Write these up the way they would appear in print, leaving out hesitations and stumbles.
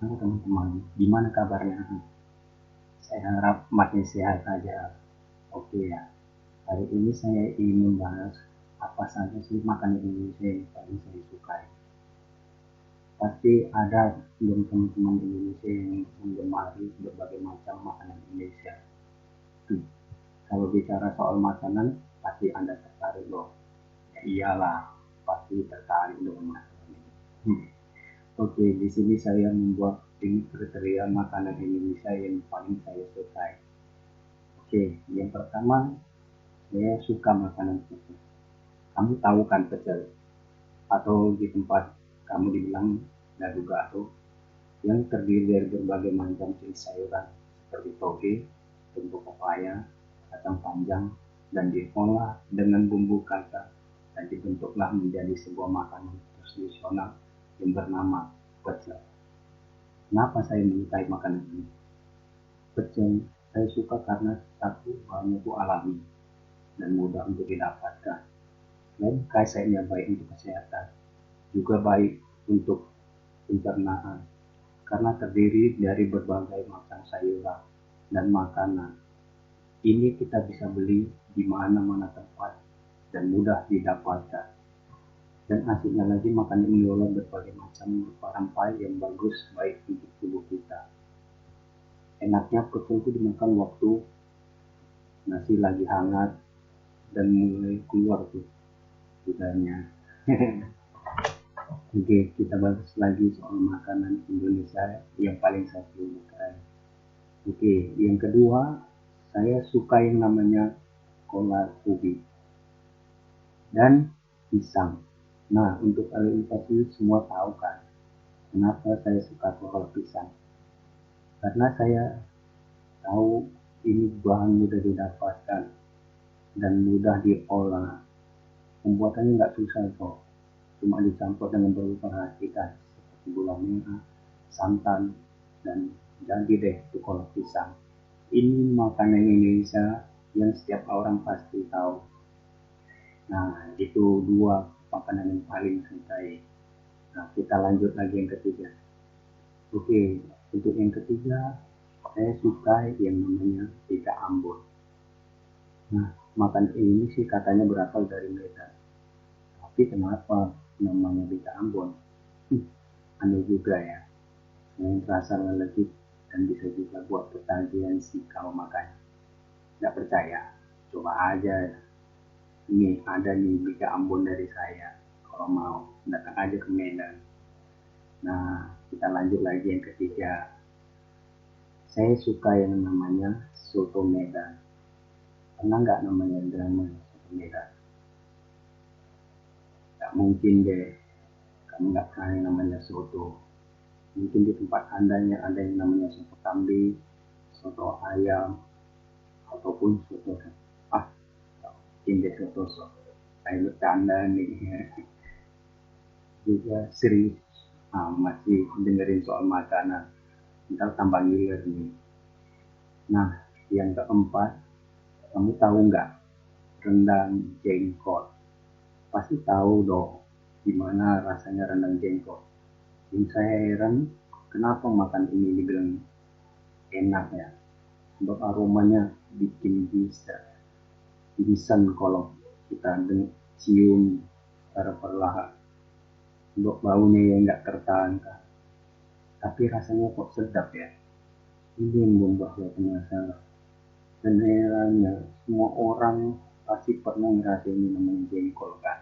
Halo teman-teman, gimana kabarnya? Saya harap makin sehat saja. Oke ya, hari ini saya ingin membahas apa saja sih makanan Indonesia yang paling saya sukai. Pasti ada dong teman-teman Indonesia yang menggemari berbagai macam makanan Indonesia. Hmm, Kalau bicara soal makanan, pasti Anda tertarik loh. Ya iyalah, pasti tertarik dengan makanan ini. Oke, di sini saya membuat ini kriteria makanan Indonesia yang paling saya sukai. Oke, yang pertama saya suka makanan pecel. Kamu tahu kan pecel? Atau di tempat kamu dibilang gado gado yang terdiri dari berbagai macam jenis sayuran seperti toge, bumbu pepaya, kacang panjang, dan diolah dengan bumbu kacang dan dibentuklah menjadi sebuah makanan tradisional yang bernama pecel. Kenapa saya menyukai makanan ini? Pecel saya suka karena satu bahannya itu alami dan mudah untuk didapatkan. Dan khasiatnya baik untuk kesehatan, juga baik untuk pencernaan, karena terdiri dari berbagai macam sayuran dan makanan. Ini kita bisa beli di mana-mana tempat dan mudah didapatkan. Dan asiknya lagi makanan ini oleh berbagai macam rempah-rempah yang bagus baik untuk tubuh kita. Enaknya pecel itu dimakan waktu nasi lagi hangat dan mulai keluar tuh udahnya. Oke, kita bahas lagi soal makanan Indonesia yang paling saya sukai. Oke, yang kedua, saya suka yang namanya kolak ubi dan pisang. Nah, untuk kali ini pasti semua tahu kan, kenapa saya suka kolak pisang. Karena saya tahu ini bahan mudah didapatkan dan mudah diolah. Pembuatannya nggak susah kok, cuma dicampur dengan beberapa racikan seperti gula merah, santan, dan jadi deh itu kolak pisang. Ini makanan Indonesia yang setiap orang pasti tahu. Nah, itu dua makanan yang paling saya sukai. Nah, kita lanjut lagi yang ketiga. Oke, untuk yang ketiga, saya suka yang namanya iga Ambon. Nah, makan ini sih katanya berasal dari Medan. Tapi kenapa namanya iga Ambon? Aneh juga ya. Selain terasa legit dan bisa juga buat ketagihan sih kalau makan. Nggak percaya? Coba aja. Ini ada nih iga Ambon dari saya. Kalau mau, datang aja ke Medan. Nah, kita lanjut lagi yang ketiga. Saya suka yang namanya soto Medan. Pernah nggak namanya drama soto Medan? Nggak mungkin deh, kamu nggak pernah yang namanya soto. Mungkin di tempat anda yang ada yang namanya soto kambing, soto ayam, ataupun soto ah, mungkin deh soto soto. Saya bercanda nih. Juga serius masih dengerin soal makanan. Ntar tambah ngiler nih. Nah, yang keempat, kamu tahu nggak rendang jengkol? Pasti tahu dong gimana rasanya rendang jengkol. Yang saya heran kenapa makan ini dibilang enak ya. Sebab aromanya bikin bisa kalau kita cium secara perlahan. Sebab baunya yang nggak tertahankan. Tapi rasanya kok sedap ya. Ini yang membuat saya penasaran. Dan herannya semua orang pasti pernah ngerasain ini namanya jengkol kan.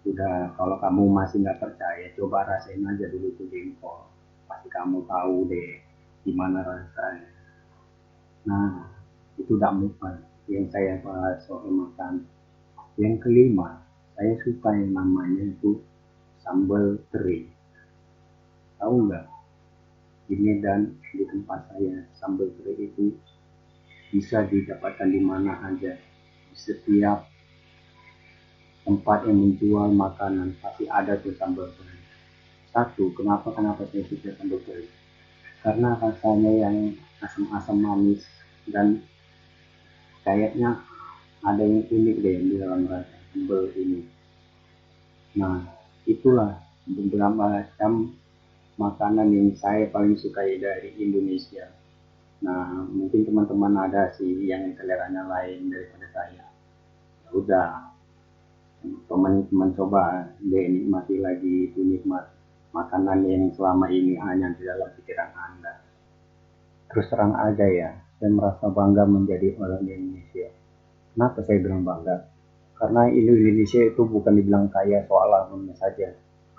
Udah, kalau kamu masih nggak percaya, coba rasain aja dulu tuh jengkol. Pasti kamu tahu deh gimana rasanya. Nah, itu udah bukan yang saya bahas soal makan. Yang kelima, saya suka yang namanya itu sambal teri. Tahu nggak? Di Medan, di tempat saya, sambal teri itu bisa didapatkan di mana aja. Di setiap tempat yang menjual makanan pasti ada tuh sambal teri. Satu, kenapa saya suka sambal teri? Karena rasanya yang asam-asam manis dan kayaknya ada yang unik deh di dalam rasa sambal ini. Nah, itulah beberapa macam makanan yang saya paling sukai dari Indonesia. Nah, mungkin teman-teman ada sih yang seleranya lain daripada saya. Ya udah, teman-teman coba deh nikmati lagi itu nikmat makanan yang selama ini hanya di dalam pikiran Anda. Terus terang aja ya, saya merasa bangga menjadi orang Indonesia. Kenapa saya bilang bangga? Karena Indonesia itu bukan dibilang kaya soal alamnya saja,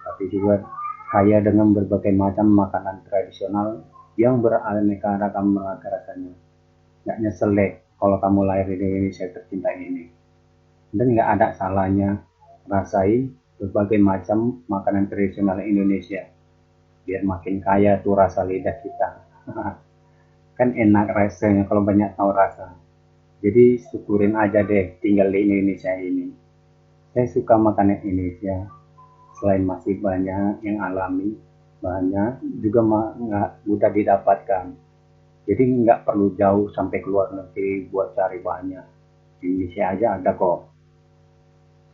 tapi juga kaya dengan berbagai macam makanan tradisional yang beraneka ragam rasanya. Nggak nyesel deh kalau kamu lahir di Indonesia tercinta ini. Dan nggak ada salahnya rasai berbagai macam makanan tradisional Indonesia. Biar makin kaya tuh rasa lidah kita. Kan enak rasanya kalau banyak tahu rasa. Jadi syukurin aja deh tinggal di Indonesia ini. Saya suka makanan Indonesia. Selain masih banyak yang alami, banyak juga nggak mudah didapatkan. Jadi nggak perlu jauh sampai keluar negeri buat cari banyak. Di Indonesia aja ada kok.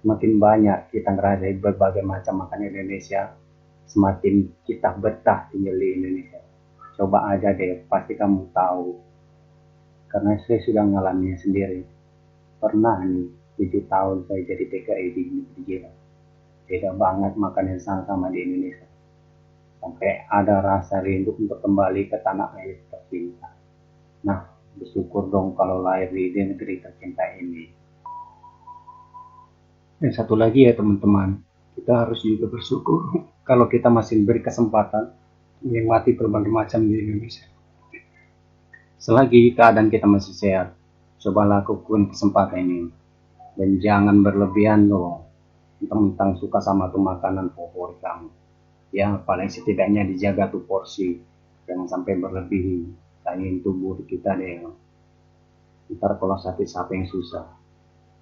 Semakin banyak kita ngerasain berbagai macam makanan Indonesia, semakin kita betah tinggal di Indonesia. Coba aja deh, pasti kamu tahu. Karena saya sudah mengalaminya sendiri. Pernah nih, 7 tahun saya jadi TKI di negeri jiran. Beda banget makan yang sama di Indonesia. Sampai ada rasa rindu untuk kembali ke tanah air tercinta. Nah, bersyukur dong kalau lahir di negeri tercinta ini. Dan satu lagi ya teman-teman, kita harus juga bersyukur kalau kita masih diberi kesempatan menikmati berbagai macam di Indonesia. Selagi keadaan kita masih sehat, coba lakukan kesempatan ini. Dan jangan berlebihan loh, tentang suka sama tuh makanan favorit kamu. Ya, paling setidaknya dijaga tuh porsi. Jangan sampai berlebih, sayangin tubuh kita deh. Ntar kalau sakit siapa yang susah.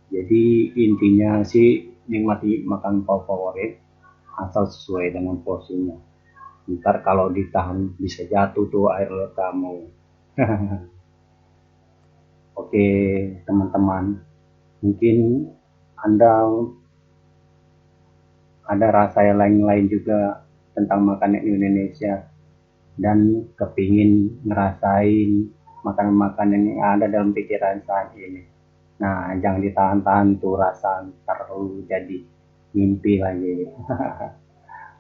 Jadi intinya sih nikmati makan favorit asal sesuai dengan porsinya. Ntar kalau ditahan bisa jatuh tuh air kamu. Oke teman-teman, mungkin Anda ada rasa yang lain-lain juga tentang makanan Indonesia dan kepingin ngerasain makanan-makanan yang ada dalam pikiran saat ini. Nah, jangan ditahan-tahan tuh rasa terlalu jadi mimpi lagi.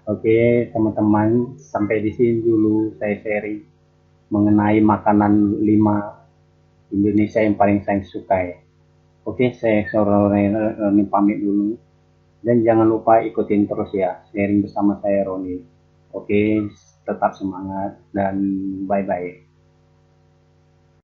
Oke, teman-teman, sampai di sini dulu saya sharing mengenai makanan 5 Indonesia yang paling saya sukai. Oke, saya Roni pamit dulu. Dan jangan lupa ikutin terus ya, sharing bersama saya Roni. Oke, tetap semangat dan bye-bye.